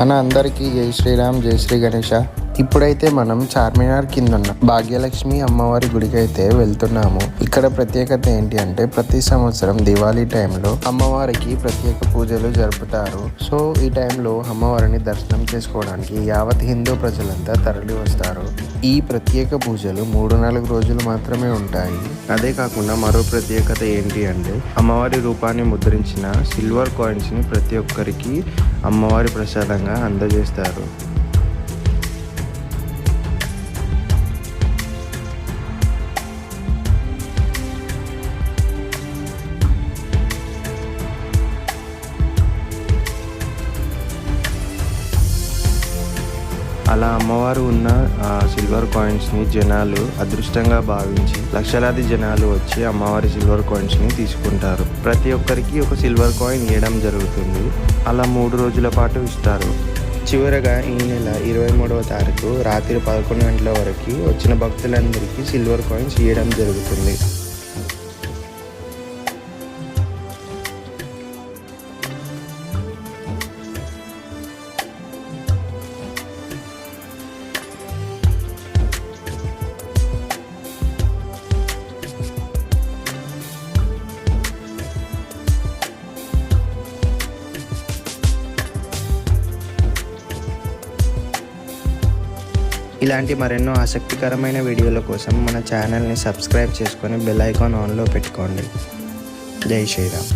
అందరికీ జై శ్రీరామ్, జై శ్రీ గణేష. ఇప్పుడైతే మనం చార్మినార్ కింద ఉన్న భాగ్యలక్ష్మి అమ్మవారి గుడికి అయితే వెళ్తున్నాము. ఇక్కడ ప్రత్యేకత ఏంటి అంటే ప్రతి సంవత్సరం దివాళీ టైంలో అమ్మవారికి ప్రత్యేక పూజలు జరుపుతారు. సో ఈ టైంలో అమ్మవారిని దర్శనం చేసుకోవడానికి యావత్ హిందూ ప్రజలంతా తరలి వస్తారు. ఈ ప్రత్యేక పూజలు 3-4 రోజులు మాత్రమే ఉంటాయి. అదే కాకుండా మరో ప్రత్యేకత ఏంటి అంటే అమ్మవారి రూపాన్ని ముద్రించిన సిల్వర్ కాయిన్స్ ని ప్రతి ఒక్కరికి అమ్మవారి ప్రసాదంగా అందజేస్తారు. అలా అమ్మవారు ఉన్న సిల్వర్ కాయిన్స్ని జనాలు అదృష్టంగా భావించి లక్షలాది జనాలు వచ్చి అమ్మవారి సిల్వర్ కాయిన్స్ని తీసుకుంటారు. ప్రతి ఒక్కరికి ఒక సిల్వర్ కాయిన్ ఇవ్వడం జరుగుతుంది. అలా 3 రోజుల పాటు ఇస్తారు. చివరగా ఈ నెల 23వ తారీఖు రాత్రి 11 గంటల వరకు వచ్చిన భక్తులందరికీ సిల్వర్ కాయిన్స్ ఇవ్వడం జరుగుతుంది. ఇలాంటి మరెన్నో ఆసక్తికరమైన వీడియోల కోసం మన ఛానల్ని సబ్స్క్రైబ్ చేసుకొని బెల్ ఐకాన్ ఆన్లో పెట్టుకోండి. జై శ్రీరామ్.